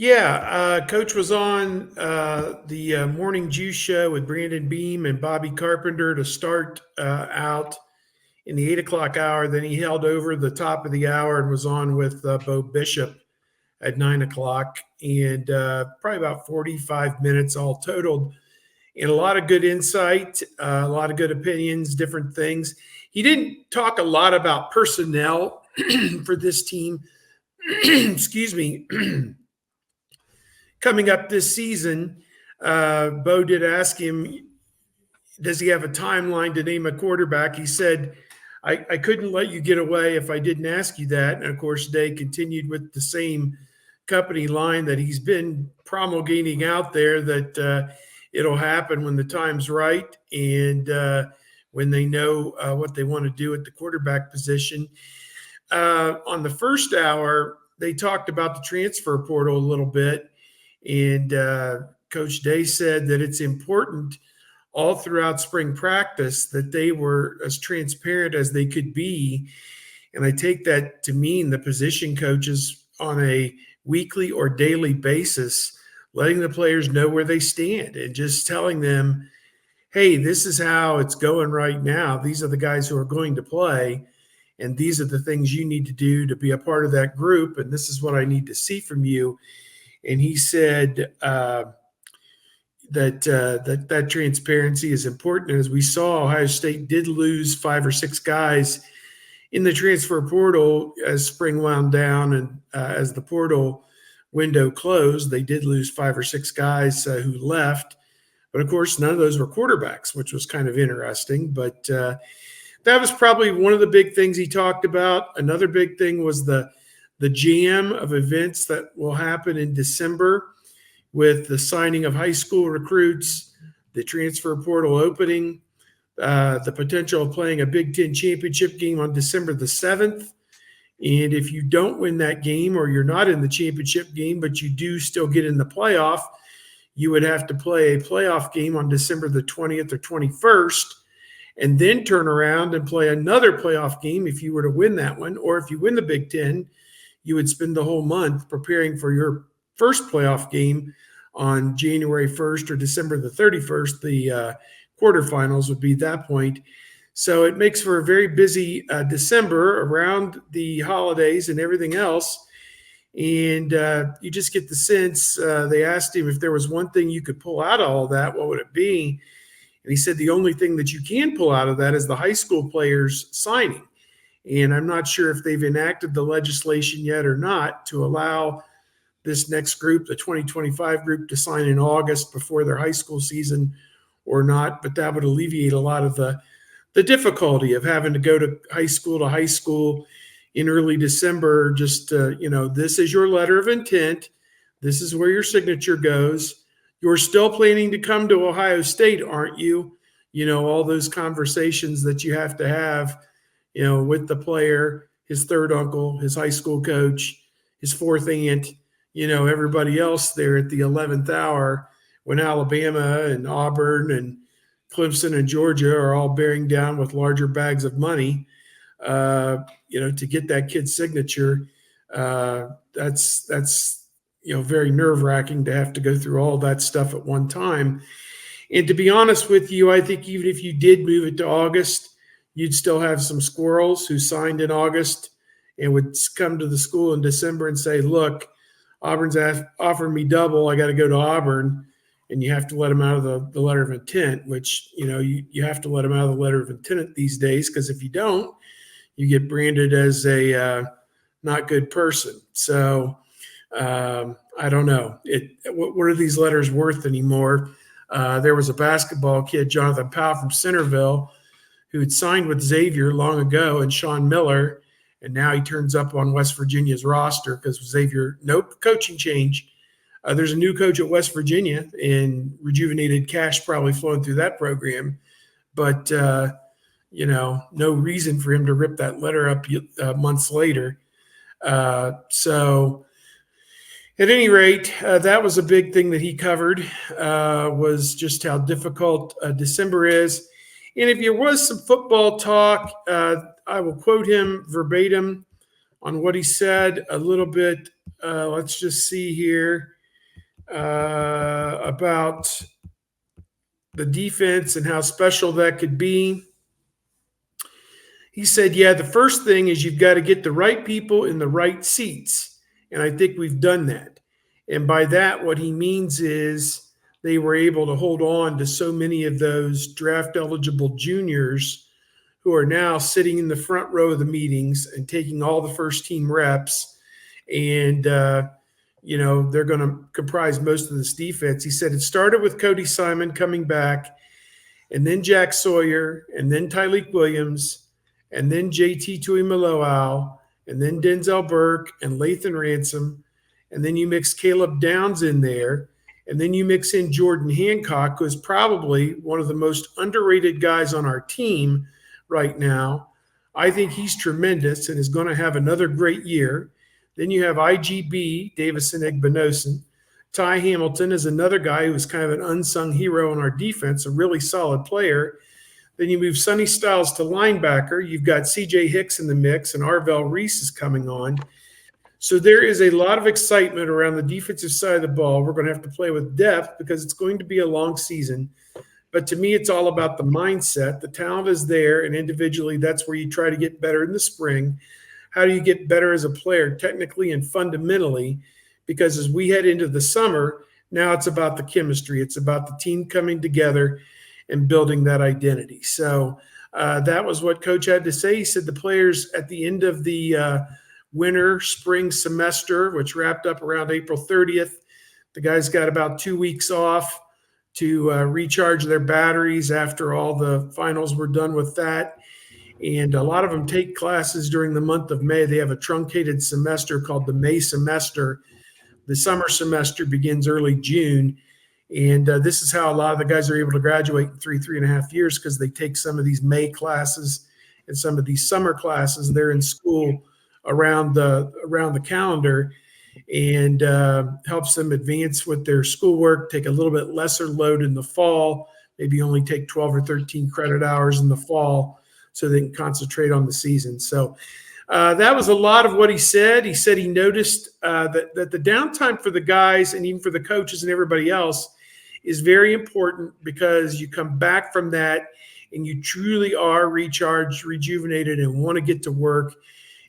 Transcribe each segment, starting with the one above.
Yeah, Coach was on the Morning Juice Show with Brandon Beam and Bobby Carpenter to start out in the 8 o'clock hour. Then he held over the top of the hour and was on with Bo Bishop at 9 o'clock, and probably about 45 minutes all totaled. And a lot of good insight, a lot of good opinions, different things. He didn't talk a lot about personnel for this team. Excuse me. Coming up this season, Bo did ask him, does he have a timeline to name a quarterback? He said, I couldn't let you get away if I didn't ask you that. And of course, Day continued with the same company line that he's been promulgating out there, that it'll happen when the time's right and when they know what they want to do at the quarterback position. On the first hour, they talked about the transfer portal a little bit. And Coach Day said that it's important all throughout spring practice that they were as transparent as they could be. And I take that to mean the position coaches on a weekly or daily basis, letting the players know where they stand and just telling them, hey, this is how it's going right now. These are the guys who are going to play, and these are the things you need to do to be a part of that group, and this is what I need to see from you. And he said that transparency is important. As we saw, Ohio State did lose 5 or 6 guys in the transfer portal as spring wound down, and as the portal window closed, they did lose 5 or 6 guys who left. But of course, none of those were quarterbacks, which was kind of interesting. But that was probably one of the big things he talked about. Another big thing was the jam of events that will happen in December with the signing of high school recruits, the transfer portal opening, the potential of playing a Big Ten championship game on December the 7th. And if you don't win that game, or you're not in the championship game, but you do still get in the playoff, you would have to play a playoff game on December the 20th or 21st, and then turn around and play another playoff game if you were to win that one. Or if you win the Big Ten, you would spend the whole month preparing for your first playoff game on January 1st or December the 31st. The quarterfinals would be that point. So it makes for a very busy December around the holidays and everything else. And you just get the sense, they asked him if there was one thing you could pull out of all that, what would it be? And he said the only thing that you can pull out of that is the high school players signing. And I'm not sure if they've enacted the legislation yet or not to allow this next group, the 2025 group, to sign in August before their high school season or not. But that would alleviate a lot of the difficulty of having to go to high school in early December. Just, this is your letter of intent. This is where your signature goes. You're still planning to come to Ohio State, aren't you? All those conversations that you have to have, with the player, his third uncle, his high school coach, his fourth aunt, everybody else there at the 11th hour, when Alabama and Auburn and Clemson and Georgia are all bearing down with larger bags of money, to get that kid's signature. That's very nerve-wracking to have to go through all that stuff at one time. And to be honest with you, I think even if you did move it to August, you'd still have some squirrels who signed in August and would come to the school in December and say, look, Auburn's offering me double. I got to go to Auburn. And you have to let them out of the letter of intent, which, you have to let them out of the letter of intent these days, because if you don't, you get branded as a not good person. So I don't know. What are these letters worth anymore? There was a basketball kid, Jonathan Powell from Centerville, who had signed with Xavier long ago, and Sean Miller, and now he turns up on West Virginia's roster because Xavier, no coaching change. There's a new coach at West Virginia, and rejuvenated cash probably flowing through that program. But, no reason for him to rip that letter up months later. So at any rate, that was a big thing that he covered, was just how difficult December is. And if there was some football talk, I will quote him verbatim on what he said a little bit let's just see here about the defense and how special that could be. He said, yeah, the first thing is you've got to get the right people in the right seats. And I think we've done that. And by that, what he means is they were able to hold on to so many of those draft eligible juniors who are now sitting in the front row of the meetings and taking all the first team reps. And, they're going to comprise most of this defense. He said it started with Cody Simon coming back, and then Jack Sawyer, and then Tyleek Williams, and then JT Tuimoloau, and then Denzel Burke and Lathan Ransom, and then you mix Caleb Downs in there, and then you mix in Jordan Hancock, who is probably one of the most underrated guys on our team right now. I think he's tremendous and is going to have another great year. Then you have IGB, Davison Egbenosin. Ty Hamilton is another guy who is kind of an unsung hero on our defense, a really solid player. Then you move Sonny Styles to linebacker. You've got CJ Hicks in the mix, and Arvell Reese is coming on. So there is a lot of excitement around the defensive side of the ball. We're going to have to play with depth because it's going to be a long season. But to me, it's all about the mindset. The talent is there, and individually, that's where you try to get better in the spring. How do you get better as a player, technically and fundamentally? Because as we head into the summer, now it's about the chemistry. It's about the team coming together and building that identity. So that was what Coach had to say. He said the players at the end of the winter-spring semester, which wrapped up around April 30th, the guys got about 2 weeks off to recharge their batteries after all the finals were done with that. And a lot of them take classes during the month of May. They have a truncated semester called the May semester. The summer semester begins early June. And this is how a lot of the guys are able to graduate in 3.5 years, because they take some of these May classes and some of these summer classes. They're in school around the calendar, and helps them advance with their schoolwork, take a little bit lesser load in the fall, maybe only take 12 or 13 credit hours in the fall so they can concentrate on the season. So that was a lot of what he said. He said he noticed that the downtime for the guys and even for the coaches and everybody else is very important, because you come back from that and you truly are recharged, rejuvenated, and want to get to work.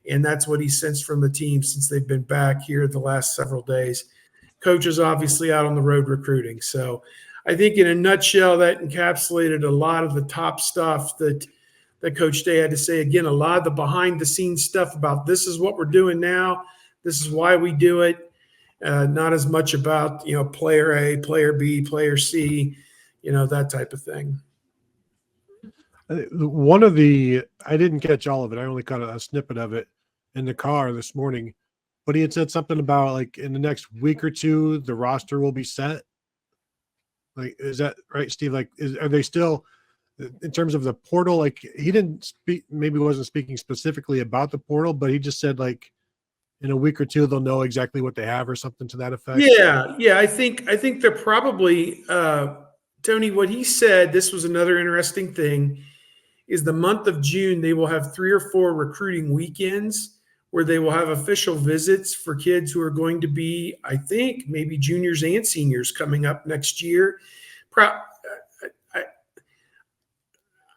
And that's what he sensed from the team since they've been back here the last several days. Coaches obviously out on the road recruiting. So I think in a nutshell, that encapsulated a lot of the top stuff that Coach Day had to say. Again, a lot of the behind-the-scenes stuff about this is what we're doing now, this is why we do it, not as much about, player A, player B, player C, that type of thing. I didn't catch all of it. I only caught a snippet of it in the car this morning, but he had said something about, like, in the next week or two, the roster will be set. Like, is that right, Steve? Like, are they still, in terms of the portal? Like, he didn't speak, maybe wasn't speaking specifically about the portal, but he just said, like, in a week or two, they'll know exactly what they have or something to that effect. Yeah. I think they're probably, Tony, what he said, this was another interesting thing, is the month of June, they will have 3 or 4 recruiting weekends where they will have official visits for kids who are going to be, I think, maybe juniors and seniors coming up next year. I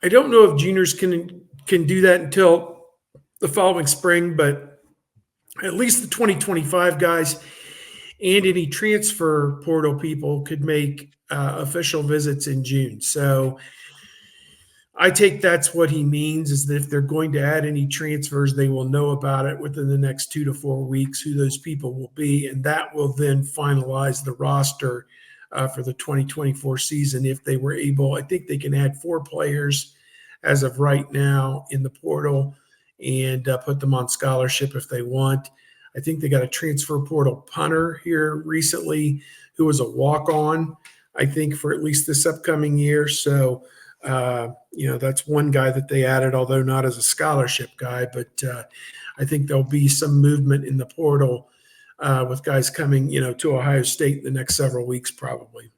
don't know if juniors can do that until the following spring, but at least the 2025 guys and any transfer portal people could make official visits in June. So I take that's what he means, is that if they're going to add any transfers, they will know about it within the next 2 to 4 weeks, who those people will be, and that will then finalize the roster for the 2024 season. If they were able, I think they can add 4 players as of right now in the portal and put them on scholarship if they want. I think they got a transfer portal punter here recently who was a walk-on, I think, for at least this upcoming year. So, that's one guy that they added, although not as a scholarship guy. But I think there'll be some movement in the portal with guys coming, to Ohio State in the next several weeks, probably.